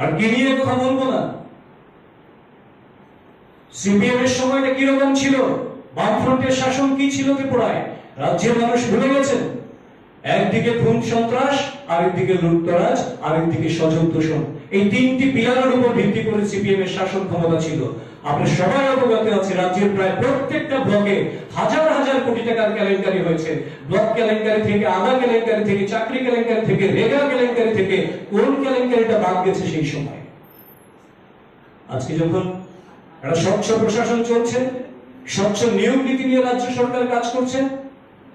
আর কি নিয়ে কথা বলবো না, সিপিএম এর সময়টা কিরকম ছিল, বামফ্রন্টের শাসন কি ছিল ত্রিপুরায়, রাজ্যের মানুষ ভুলে গেছেন। একদিকে খুন সন্ত্রাস, আরেকদিকে লুটতরাজ, আরেকদিকে স্বজন দূষণ, এই তিনটি পিলারের উপর ভিত্তি করে সিপিএম এর শাসন ক্ষমতা ছিল। আমরা সবাই অবগত আছি, রাজ্যের প্রায় প্রত্যেকটা ব্লকে হাজার হাজার কোটি টাকার কেলেঙ্কারি হয়েছে। ব্লক কেলেঙ্কারি থেকে, আধা কেলেঙ্কারি থেকে, চাকরি কেলেঙ্কারি থেকে, রেগা কেলেঙ্কারি থেকে, কোন কেলেঙ্কারিটা বাদ গেছে সেই সময়? আজকে যখন একটা স্বচ্ছ প্রশাসন চলছে, স্বচ্ছ নিয়োগ নীতি নিয়ে রাজ্য সরকার কাজ করছে,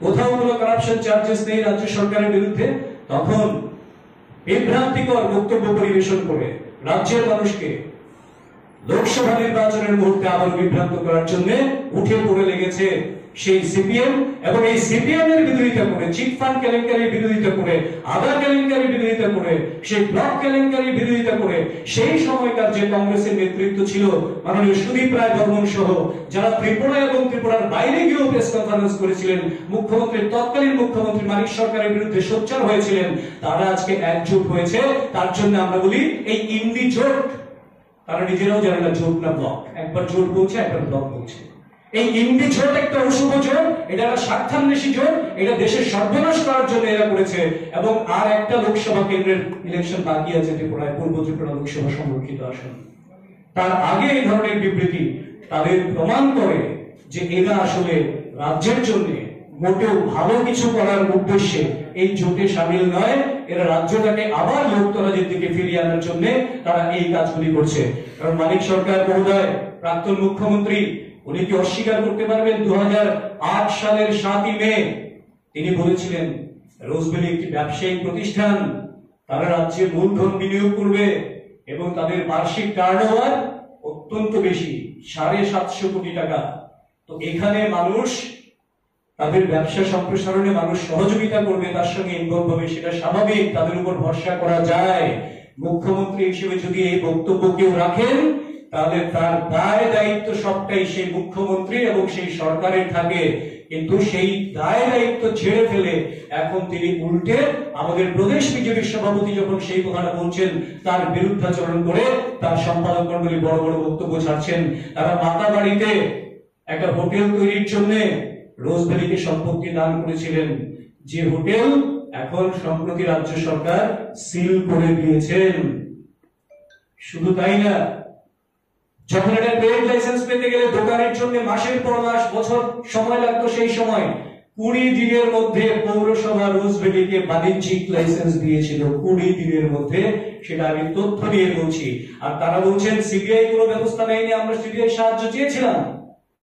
কোথাও কোনো কারাপশন চার্জেস নেই রাজ্য সরকারের বিরুদ্ধে, তখন বিভ্রান্তিকর বক্তব্য পরিবেশন করে রাজ্যের মানুষকে লোকসভা নির্বাচনের মুহূর্তে আবার বিভ্রান্ত করার জন্য উঠে পড়ে লেগেছে সেই সিপিএম। এবং এই সিপিএম এর বিরোধিতা করে, চিটফান্ড কেলেঙ্কারির বিরোধিতা করে, আধা কেলেঙ্কারির বিরোধিতা করে, সেই ব্লক কেলেঙ্কারির বিরোধিতা করে সেই সময়কার যে কংগ্রেসের নেতৃত্ব ছিল, মাননীয় সুদীপ রায় বর্মন সহ যারা ত্রিপুরা এবং ত্রিপুরার বাইরে গিয়েও প্রেস কনফারেন্স করেছিলেন, মুখ্যমন্ত্রীর তৎকালীন মুখ্যমন্ত্রী মানিক সরকারের বিরুদ্ধে সোচ্চার হয়েছিলেন, তারা আজকে একজোট হয়েছে। তার জন্য আমরা বলি এই ইন্ডি জোট। তারা নিজেরাও জানে না জোট না ব্লক, একবার জোট বলছে, একবার ব্লক বলছে। এই ইন্ডি জোট একটা অশুভ জোট, এটা একটা স্বার্থান্বেষী জোট, এটা দেশের সর্বনাশ করার জন্য এরা করেছে। এবং আর একটা লোকসভা কেন্দ্রের ইলেকশন বাকি আছে ত্রিপুরায়, পূর্ব ত্রিপুরা লোকসভা সংরক্ষিত আসন। তার আগে এই ধরনের বিবৃতি তাদের প্রমাণ করে যে এরা আসলে রাজ্যের জন্য মোটেও ভালো কিছু করার উদ্দেশ্যে এই জোটে সামিল নয়। এরা রাজ্যটাকে আবার লোকতরাজের দিকে ফিরিয়ে আনার জন্য তারা এই কাজগুলি করছে। কারণ মানিক সরকার মহোদয়, প্রাক্তন মুখ্যমন্ত্রী, উনি কি অস্বীকার করতে পারবেন 2008 সালের 7ই মে তিনি বলেছিলেন রোজভ্যালি একটি ব্যবসায়িক প্রতিষ্ঠান, তারা রাজ্যে মূলধন বিনিয়োগ করবে এবং তাদের বার্ষিক টার্নওভার অত্যন্ত বেশি, 750 কোটি টাকা। তো এখানে মানুষ তাদের ব্যবসা সম্প্রসারণে মানুষ সহযোগিতা করবে, তার সঙ্গে ইনভলভ হবে, সেটা স্বাভাবিক, তাদের উপর ভরসা করা যায়। মুখ্যমন্ত্রী হিসেবে যদি এই বক্তব্য কেউ রাখেন, তাহলে তার দায় দায়িত্ব সবটাই সেই মুখ্যমন্ত্রী এবং সেই সরকারের থাকে। কিন্তু সেই দায় দায়িত্ব ছেড়ে ফেলে এখন তিনি উল্টে আমাদের প্রদেশ বিজেপির সভাপতি যখন সেই কথাটা বলছেন, তার বিরুদ্ধাচরণ করে তার সম্পাদক মন্ডলী বড় বড় বক্তব্য ছাড়ছেন। তারা মাতাবাড়িতে একটা হোটেল তৈরির জন্য রোজভ্যালিকে সম্পত্তি দান করেছিলেন, যে হোটেল এখন সম্প্রতি রাজ্য সরকার সিল করে দিয়েছেন। শুধু তাই না, যখন এটা ট্রেড লাইসেন্স পেতে গেলে দোকানের জন্য মাসের পর মাস, বছর সময় লাগতো, সেই সময় 20 দিনের মধ্যে পৌরসভা রোজভ্যালিকে বাণিজ্যিক লাইসেন্স দিয়েছিল, 20 দিনের মধ্যে। সেটা আমি তথ্য নিয়ে বলছি। আর তারা বলছেন সিবিআই কোনো ব্যবস্থা নেয়নি, আমরা সিবিআই সাহায্য চেয়েছিলাম।